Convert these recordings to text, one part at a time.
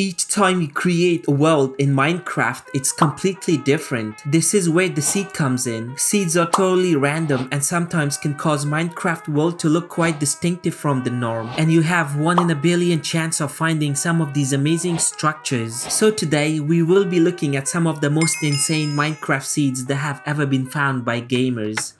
Each time you create a world in Minecraft, it's completely different. This is where the seed comes in. Seeds are totally random and sometimes can cause Minecraft world to look quite distinctive from the norm. And you have 1 in a billion chance of finding some of these amazing structures. So today, we will be looking at some of the most insane Minecraft seeds that have ever been found by gamers.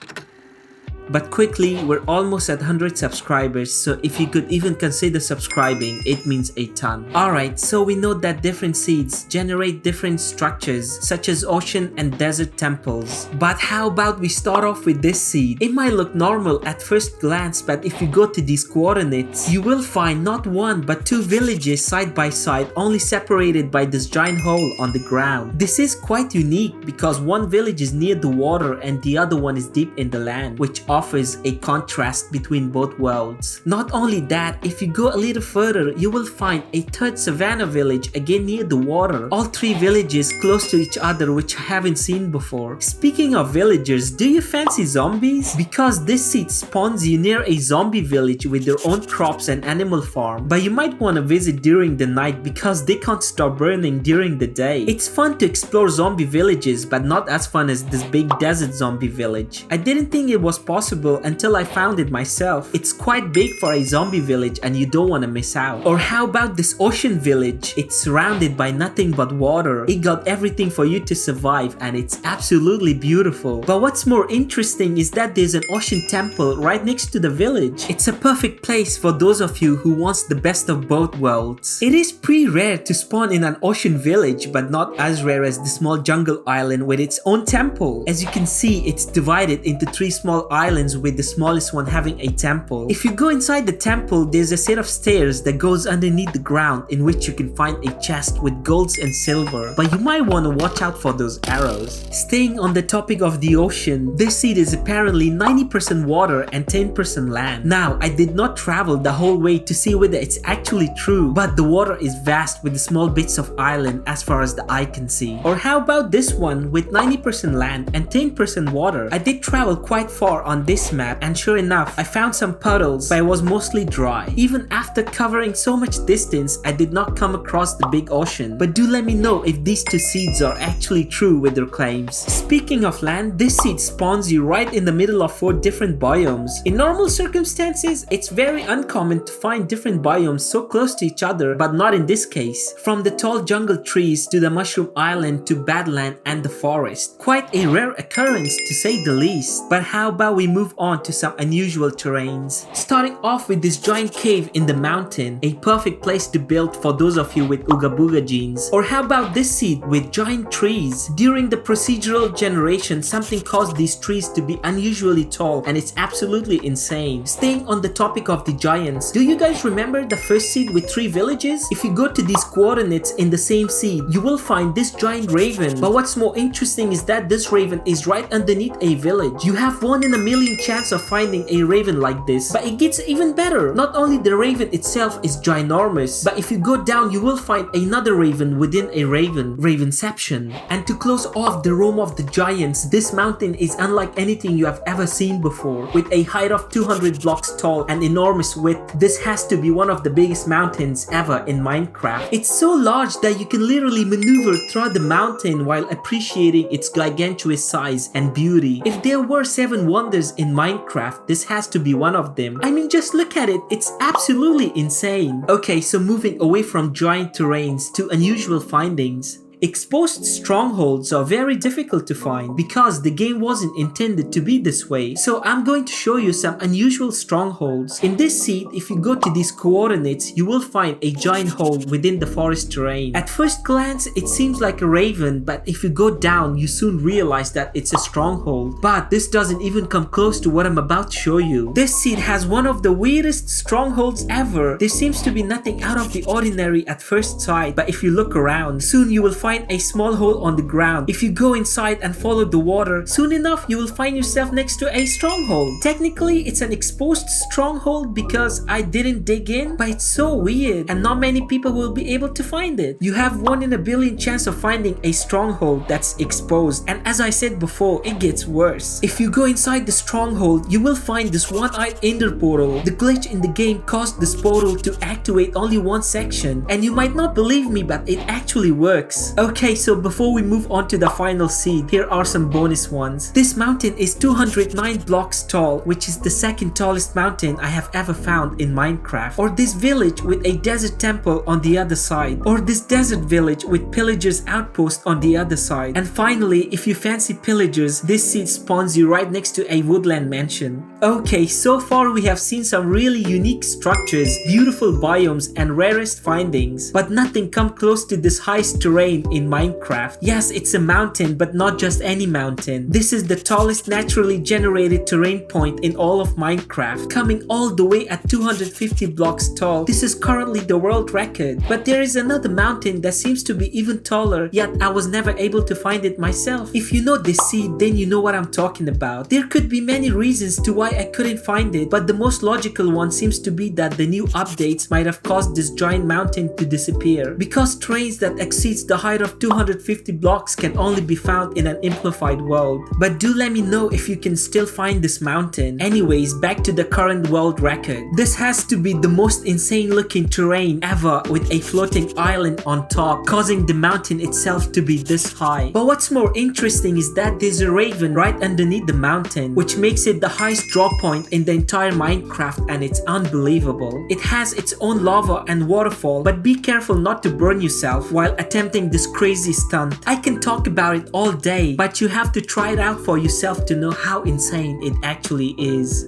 But quickly, we're almost at 100 subscribers, so if you could even consider subscribing, it means a ton. Alright, so we know that different seeds generate different structures, such as ocean and desert temples. But how about we start off with this seed? It might look normal at first glance, but if you go to these coordinates, you will find not 1 but 2 villages side by side, only separated by this giant hole on the ground. This is quite unique because one village is near the water and the other one is deep in the land, which offers a contrast between both worlds. Not only that, if you go a little further, you will find a third savannah village again near the water. All 3 villages close to each other, which I haven't seen before. Speaking of villagers, do you fancy zombies? Because this seed spawns you near a zombie village with their own crops and animal farm, but you might want to visit during the night because they can't stop burning during the day. It's fun to explore zombie villages, but not as fun as this big desert zombie village. I didn't think it was possible until I found it myself. It's quite big for a zombie village and you don't want to miss out. Or how about this ocean village? It's surrounded by nothing but water. It got everything for you to survive and it's absolutely beautiful. But what's more interesting is that there's an ocean temple right next to the village. It's a perfect place for those of you who wants the best of both worlds. It is pretty rare to spawn in an ocean village, but not as rare as the small jungle island with its own temple. As you can see, it's divided into 3 small islands, with the smallest one having a temple. If you go inside the temple, there's a set of stairs that goes underneath the ground in which you can find a chest with golds and silver, but you might want to watch out for those arrows. Staying on the topic of the ocean, this seed is apparently 90% water and 10% land. Now, I did not travel the whole way to see whether it's actually true, but the water is vast with the small bits of island as far as the eye can see. Or how about this one with 90% land and 10% water? I did travel quite far on this map, and sure enough, I found some puddles, but it was mostly dry. Even after covering so much distance, I did not come across the big ocean. But do let me know if these 2 seeds are actually true with their claims. Speaking of land, this seed spawns you right in the middle of 4 different biomes. In normal circumstances, it's very uncommon to find different biomes so close to each other, but not in this case. From the tall jungle trees to the mushroom island to badland and the forest. Quite a rare occurrence to say the least. But how about we move on to some unusual terrains. Starting off with this giant cave in the mountain, a perfect place to build for those of you with Ooga Booga genes. Or how about this seed with giant trees? During the procedural generation, something caused these trees to be unusually tall and it's absolutely insane. Staying on the topic of the giants, do you guys remember the first seed with 3 villages? If you go to these coordinates in the same seed, you will find this giant raven. But what's more interesting is that this raven is right underneath a village. You have 1 in a million chance of finding a raven like this, but it gets even better. Not only the raven itself is ginormous, but if you go down, you will find another raven within a raven, Ravenception. And to close off the realm of the giants, this mountain is unlike anything you have ever seen before. With a height of 200 blocks tall and enormous width, this has to be one of the biggest mountains ever in Minecraft. It's so large that you can literally maneuver throughout the mountain while appreciating its gargantuous size and beauty. If there were 7 wonders in Minecraft, this has to be one of them. I mean, just look at it, it's absolutely insane. Okay, so moving away from giant terrains to unusual findings. Exposed strongholds are very difficult to find because the game wasn't intended to be this way. So I'm going to show you some unusual strongholds. In this seed, if you go to these coordinates, you will find a giant hole within the forest terrain. At first glance, it seems like a raven, but if you go down, you soon realize that it's a stronghold. But this doesn't even come close to what I'm about to show you. This seed has one of the weirdest strongholds ever. There seems to be nothing out of the ordinary at first sight, but if you look around, soon you will find find a small hole on the ground. If you go inside and follow the water, soon enough you will find yourself next to a stronghold. Technically, it's an exposed stronghold because I didn't dig in, but it's so weird and not many people will be able to find it. You have 1 in a billion chance of finding a stronghold that's exposed, and as I said before, it gets worse. If you go inside the stronghold, you will find this one-eyed ender portal. The glitch in the game caused this portal to activate only one section, and you might not believe me, but it actually works. Okay, so before we move on to the final seed, here are some bonus ones. This mountain is 209 blocks tall, which is the second tallest mountain I have ever found in Minecraft. Or this village with a desert temple on the other side. Or this desert village with pillagers outpost on the other side. And finally, if you fancy pillagers, this seed spawns you right next to a woodland mansion. Okay, so far we have seen some really unique structures, beautiful biomes, and rarest findings, but nothing come close to this highest terrain in Minecraft. Yes, it's a mountain, but not just any mountain. This is the tallest naturally generated terrain point in all of Minecraft, coming all the way at 250 blocks tall. This is currently the world record, but there is another mountain that seems to be even taller, yet I was never able to find it myself. If you know this seed, then you know what I'm talking about. There could be many reasons to why I couldn't find it, but the most logical one seems to be that the new updates might have caused this giant mountain to disappear, because terrains that exceeds the height of 250 blocks can only be found in an amplified world. But do let me know if you can still find this mountain. Anyways, back to the current world record. This has to be the most insane looking terrain ever, with a floating island on top, causing the mountain itself to be this high. But what's more interesting is that there's a raven right underneath the mountain, which makes it the highest drop point in the entire Minecraft, and it's unbelievable. It has its own lava and waterfall, but be careful not to burn yourself while attempting this crazy stunt. I can talk about it all day, but you have to try it out for yourself to know how insane it actually is.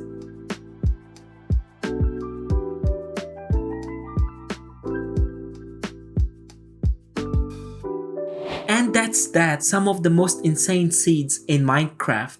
And that's some of the most insane seeds in Minecraft.